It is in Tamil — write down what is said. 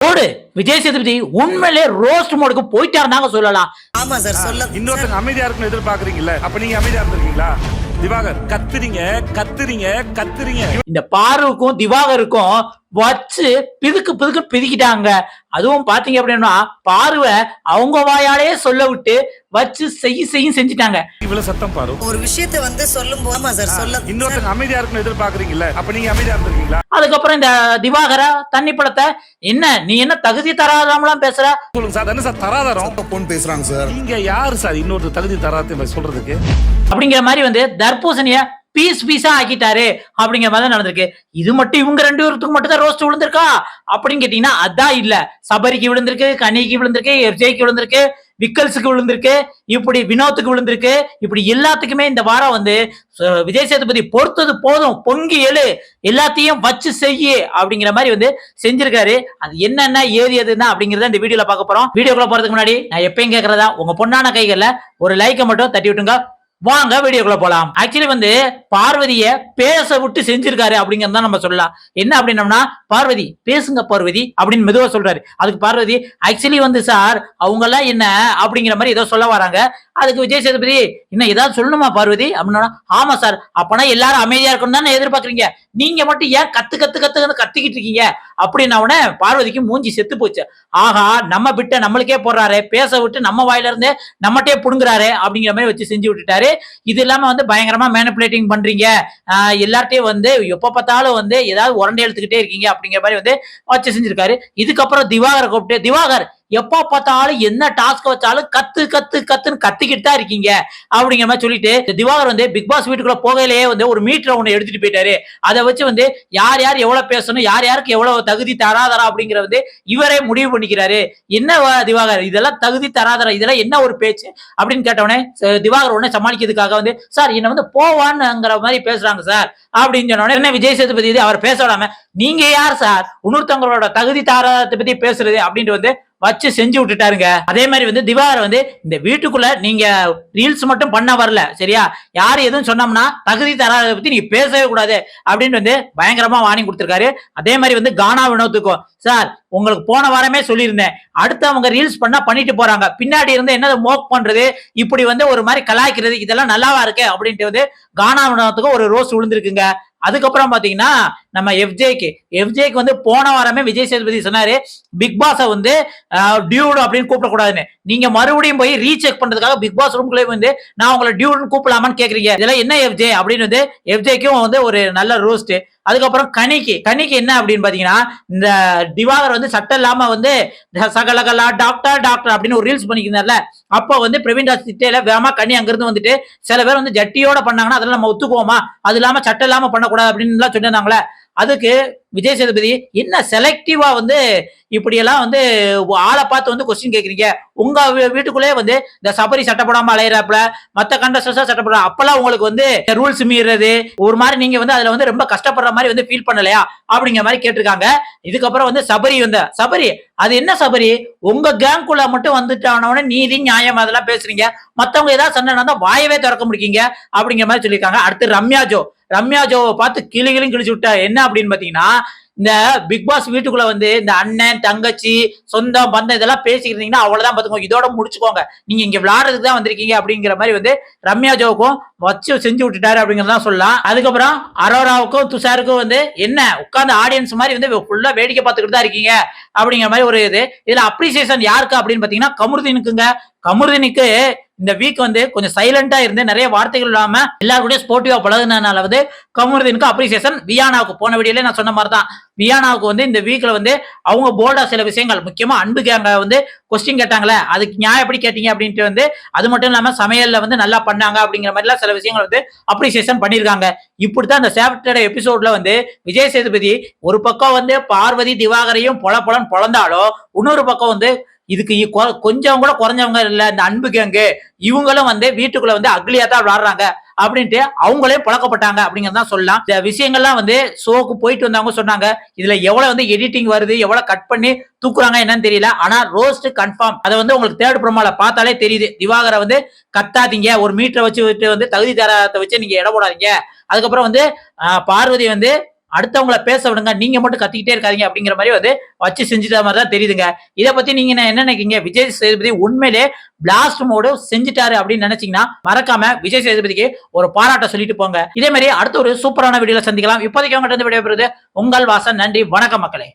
ஓடு விஜய் சேதுபதி உண்மையிலே ரோஸ்ட் மோடுக்கு போயிட்டாருந்தாங்க சொல்லலாம். ஆமா சார் சொல்ல இன்னொருத்தங்க அமைதியா இருக்குன்னு எதிர்பார்க்கறீங்கல்ல, அப்ப நீங்க அமைதியா இருந்திருக்கீங்களா? திவாகர் கத்துறீங்க கத்துறீங்க கத்துறீங்க. இந்த பாருக்கும் திவாகருக்கும் வச்சு பிதுக்கு பிதுக்கிட்டாங்க. அதுவும் பாத்தீங்க அப்படின்னா பார்வை அவங்க வாயாலே சொல்ல விட்டு வச்சு செய்யும் செஞ்சுட்டாங்க. இவ்வளவு சத்தம் பாரு. ஒரு விஷயத்தை வந்து சொல்லும் போது ஆமா சார் சொல்ல இன்னொருத்தங்க அமைதியா இருக்குன்னு எதிர்பார்க்கறீங்கல்ல, அப்ப நீங்க அமைதியா இருந்திருக்கீங்களா? அதுக்கப்புறம் இந்த திவாகர தண்ணி படத்தை என்ன நீ என்ன தகுதி தராதாமலாம் பேசுற? சொல்லுங்க சார், என்ன சார் தராதரம் போன் பேசுறாங்க சார். நீங்க யாரு சார் இன்னொரு தகுதி தராத சொல்றதுக்கு? அப்படிங்கிற மாதிரி வந்து தர்பூசணிய பீஸா ஆக்கிட்டாரு அப்படிங்கிற மாதிரி நடந்திருக்கு. இது மட்டும் இவங்க ரெண்டு பேருக்கு மட்டும் தான் ரோஸ்ட் விழுந்திருக்கா அப்படின்னு கேட்டீங்கன்னா அதான் இல்ல. சபரிக்கு விழுந்திருக்கு, கனிக்கு விழுந்திருக்கு, எஃப்ஜேக்கு விழுந்திருக்கு, விக்கல்ஸுக்கு விழுந்திருக்கு, இப்படி வினோத்துக்கு விழுந்திருக்கு. இப்படி எல்லாத்துக்குமே இந்த வாரம் வந்து விஜய் சேதுபதி பொறுத்தது போதும், பொங்கி எழு, எல்லாத்தையும் வச்சு செய்ய அப்படிங்கிற மாதிரி வந்து செஞ்சிருக்காரு. அது என்னென்ன ஏது எதுன்னா அப்படிங்கறத இந்த வீடியோல பார்க்க போறோம். வீடியோக்குள்ள போறதுக்கு முன்னாடி நான் எப்பயும் கேட்கறதா உங்க பொண்ணான கைகள்ல ஒரு லைக்கை மட்டும் தட்டி விட்டுங்க. வாங்க வீடியோக்குள்ள போலாம். ஆக்சுவலி வந்து பார்வதிய பேச விட்டு செஞ்சிருக்காரு அப்படிங்கறத நம்ம சொல்லலாம். என்ன அப்படின்னம்னா பார்வதி பேசுங்க பார்வதி அப்படின்னு மெதுவா சொல்றாரு. அதுக்கு பார்வதி ஆக்சுவலி வந்து சார் அவங்க எல்லாம் என்ன அப்படிங்கிற மாதிரி ஏதோ சொல்ல வராங்க. அதுக்கு விஜய் சேதுபதி என்ன ஏதாவது சொல்லணுமா பார்வதி அப்படின்னா ஆமா சார் அப்பனா எல்லாரும் அமைதியா இருக்கணும் தானே எதிர்பார்க்கறீங்க, நீங்க மட்டும் ஏன் கத்திக்கிட்டு இருக்கீங்க அப்படின்னு உடனே பார்வதிக்கு மூஞ்சி செத்து போச்சு. ஆஹா நம்ம விட்ட நம்மளுக்கே போடுறாரு, பேச விட்டு நம்ம வாயில இருந்து நம்மகிட்டே புடுங்குறாரு அப்படிங்கிற மாதிரி வச்சு செஞ்சு விட்டுட்டாரு. இது இல்லாம வந்து பயங்கரமா மேனிபுலேட்டிங் பண்றீங்க, எல்லார்ட்டையும் வந்து எப்ப பார்த்தாலும் வந்து ஏதாவது உரண்டை எடுத்துக்கிட்டே இருக்கீங்க அப்படிங்கிற மாதிரி வந்து வச்சு செஞ்சிருக்காரு. இதுக்கப்புறம் திவாகரை கூப்பிட்டு திவாகர் எப்ப பார்த்தாலும் என்ன டாஸ்க் வச்சாலும் கத்துன்னு கத்திக்கிட்டு தான் இருக்கீங்க அப்படிங்கிற மாதிரி சொல்லிட்டு திவாகர் வந்து பிக் பாஸ் வீட்டுக்குள்ள போகையிலேயே வந்து ஒரு மீட்டர் ஒண்ணு எடுத்துட்டு போயிட்டாரு. அதை வச்சு வந்து யார் யார் எவ்வளவு பேசணும், யார் யாருக்கு எவ்வளவு தகுதி தராதரா அப்படிங்கிற வந்து இவரே முடிவு பண்ணிக்கிறாரு. என்ன திவாகர் இதெல்லாம் தகுதி தராதரா, இதெல்லாம் என்ன ஒரு பேச்சு அப்படின்னு கேட்டவனே திவாகர் உடனே சமாளிக்கிறதுக்காக வந்து சார் என்ன வந்து போவான்ங்கிற மாதிரி பேசுறாங்க சார் அப்படின்னு சொன்ன உடனே விஜய் சேதுபதி அவர் பேச விடாம நீங்க யார் சார் இன்னொருத்தவங்களோட தகுதி தாராதத்தை பத்தி பேசுறது அப்படின்ட்டு வந்து வச்சு செஞ்சு விட்டுட்டாருங்க. அதே மாதிரி வந்து திவாகர் வந்து இந்த வீட்டுக்குள்ள நீங்க ரீல்ஸ் மட்டும் பண்ண வரல சரியா, யாரு எதுவும் சொன்னோம்னா தகுதி தராத பத்தி நீங்க பேசவே கூடாது அப்படின்னு வந்து பயங்கரமா வார்னிங் கொடுத்திருக்காரு. அதே மாதிரி வந்து கானா வினோத்துக்கும் சார் உங்களுக்கு போன வாரமே சொல்லியிருந்தேன், அடுத்து அவங்க ரீல்ஸ் பண்ணா பண்ணிட்டு போறாங்க, பின்னாடி இருந்து என்ன மோக் பண்றது இப்படி வந்து ஒரு மாதிரி கலாய்க்கிறது இதெல்லாம் நல்லாவா இருக்கு அப்படின்ட்டு வந்து கானா வினோத்துக்கும் ஒரு ரோஸ் விழுந்திருக்குங்க. அதுக்கப்புறம் பாத்தீங்கன்னா நம்ம எஃப்ஜேக்கு வந்து போன வாரமே விஜய் சேதுபதி சொன்னாரு பிக் பாஸ வந்து டியூட் அப்படின்னு கூப்பிடக்கூடாதுன்னு. நீங்க மறுபடியும் போய் ரீசெக் பண்றதுக்காக பிக் பாஸ் ரூம்குள்ளே வந்து நான் உங்களை டியூட்னு கூப்பிடலாமான்னு கேக்குறீங்க, இதெல்லாம் என்ன எஃப்ஜே அப்படின்னு வந்து எஃப்ஜேக்கும் வந்து ஒரு நல்ல ரோஸ்ட். அதுக்கப்புறம் கனிக்கு என்ன அப்படின்னு பாத்தீங்கன்னா இந்த திவாகர் வந்து சட்டம் இல்லாம வந்து சகலகலா டாக்டர் அப்படின்னு ஒரு ரீல்ஸ் பண்ணிக்கிறார்ல, அப்போ வந்து பிரவீன் ராஜ் திட்டையில வேமா கனி அங்கிருந்து வந்துட்டு சில பேர் வந்து ஜட்டியோட பண்ணாங்கன்னா அதெல்லாம் நம்ம ஒத்துக்குவோமா, அது இல்லாம சட்டம் இல்லாம பண்ணக்கூடாது அப்படின்னு எல்லாம் சொல்லியிருந்தாங்களே. அதுக்கு விஜய் சேதுபதி என்ன செலக்டிவா வந்து இப்படி எல்லாம் வந்து ஆளை பார்த்து வந்து கொஸ்டின் கேக்குறீங்க, உங்க வீட்டுக்குள்ளே வந்து இந்த சபரி சட்டை போடாம அலையிறாப்புல மத்த கண்டஸ்டன்ஸா சட்டை போடுற அப்பெல்லாம் உங்களுக்கு வந்து ரூல்ஸ் மீறது ஒரு மாதிரி நீங்க வந்து அதுல வந்து ரொம்ப கஷ்டப்படுற மாதிரி வந்து ஃபீல் பண்ணலையா அப்படிங்கிற மாதிரி கேட்டிருக்காங்க. இதுக்கப்புறம் வந்து சபரி அது என்ன சபரி உங்க கேங்குள்ள மட்டும் வந்துட்டானவன நீதி நியாயம் அதெல்லாம் பேசுறீங்க, மத்தவங்க ஏதாவது சொன்னா வாயவே திறக்க முடியுங்க அப்படிங்கிற மாதிரி சொல்லியிருக்காங்க. அடுத்து ரம்யா ஜோவை பார்த்து கிளிகளும் கிழிச்சு விட்டா என்ன அப்படின்னு பாத்தீங்கன்னா இந்த பிக் பாஸ் வீட்டுக்குள்ள வந்து இந்த அண்ணன் தங்கச்சி சொந்தம் பந்தம் இதெல்லாம் பேசிக்கிறீங்கன்னா அவ்வளவுதான் பாத்துக்கோங்க, இதோட முடிச்சுக்கோங்க, நீங்க இங்க விளையாடுறதுக்கு தான் வந்திருக்கீங்க அப்படிங்கிற மாதிரி வந்து ரம்யா ஜோவுக்கும் வச்சு செஞ்சு விட்டுட்டாரு அப்படிங்கறதான் சொல்லலாம். அதுக்கப்புறம் அரோராவுக்கும் துஷாருக்கும் வந்து என்ன உட்கார்ந்து ஆடியன்ஸ் மாதிரி வந்து ஃபுல்லா வேடிக்கை பார்த்துக்கிட்டு தான் இருக்கீங்க அப்படிங்கிற மாதிரி ஒரு இதுல அப்ரிசியேஷன் யாருக்கு அப்படின்னு பாத்தீங்கன்னா கமருதீனுக்கு இந்த வீக் வந்து கொஞ்சம் சைலண்டா இருந்து நிறைய வார்த்தைகள் இல்லாம எல்லாருக்கூடயும் ஸ்போர்ட்டிவா பழகுனால வந்து கமருதீனுக்கு அப்ரிசியேஷன். வியானாவுக்கு போன வீடியோல நான் சொன்ன மாதிரி தான் வியானாவுக்கு வந்து இந்த வீக்ல வந்து அவங்க போல்டா சில விஷயங்கள் முக்கியமா அன்பு கேங்க வந்து கொஸ்டின் கேட்டாங்களே அதுக்கு நியாயம் எப்படி கேட்டீங்க அப்படின்ட்டு வந்து அது மட்டும் இல்லாம சமையல்ல வந்து நல்லா பண்ணாங்க அப்படிங்கிற மாதிரி எல்லாம் சில விஷயங்கள் வந்து அப்ரிசியேஷன் பண்ணிருக்காங்க. இப்படித்தான் இந்த சாட்டர்டே எபிசோட்ல வந்து விஜய் சேதுபதி ஒரு பக்கம் வந்து பார்வதி திவாகரையும் பொலன்னு பொழந்தாலும் இன்னொரு பக்கம் வந்து இதுக்கு கொஞ்சம் கூட குறைஞ்சவங்க இல்ல இந்த அன்பு கேங்கு இவங்களும் வந்து வீட்டுக்குள்ள வந்து அக்லியா தான் விளையாடுறாங்க அப்படின்ட்டு அவங்களே பழக்கப்பட்டாங்க அப்படிங்கறதான் சொல்லலாம். இந்த விஷயங்கள்லாம் வந்து ஷோக்கு போயிட்டு வந்தவங்க சொன்னாங்க, இதுல எவ்வளவு வந்து எடிட்டிங் வருது எவ்வளவு கட் பண்ணி தூக்குறாங்க என்னன்னு தெரியல, ஆனா ரோஸ்ட் கன்ஃபார்ம். அதை வந்து உங்களுக்கு தேர்ட் ப்ரோமோல பார்த்தாலே தெரியுது. திவாகரை வந்து கத்தாதீங்க, ஒரு மீட்டரை வச்சு வந்து தகுதி தரத்தை வச்சு நீங்க இட போடாதீங்க. அதுக்கப்புறம் வந்து பார்வதி வந்து அடுத்தவங்களை பேச விடுங்க, நீங்க மட்டும் கத்திக்கிட்டே இருக்காதீங்க அப்படிங்கிற மாதிரி வந்து வச்சு செஞ்சுட்ட மாதிரி தான் தெரியுதுங்க. இதை பத்தி நீங்க என்ன நினைக்கிறீங்க? விஜய் சேதுபதி உண்மையிலே பிளாஸ்ட் மோடு செஞ்சுட்டாரு அப்படின்னு நினைச்சீங்கன்னா மறக்காம விஜய் சேதுபதிக்கு ஒரு பாராட்ட சொல்லிட்டு போங்க. இதே மாதிரி அடுத்த ஒரு சூப்பரான வீடியோல சந்திக்கலாம். இப்போதைக்கு உங்ககிட்ட இருந்து விடைபெறுவது உங்கள் வாசன். நன்றி, வணக்கம் மக்களே.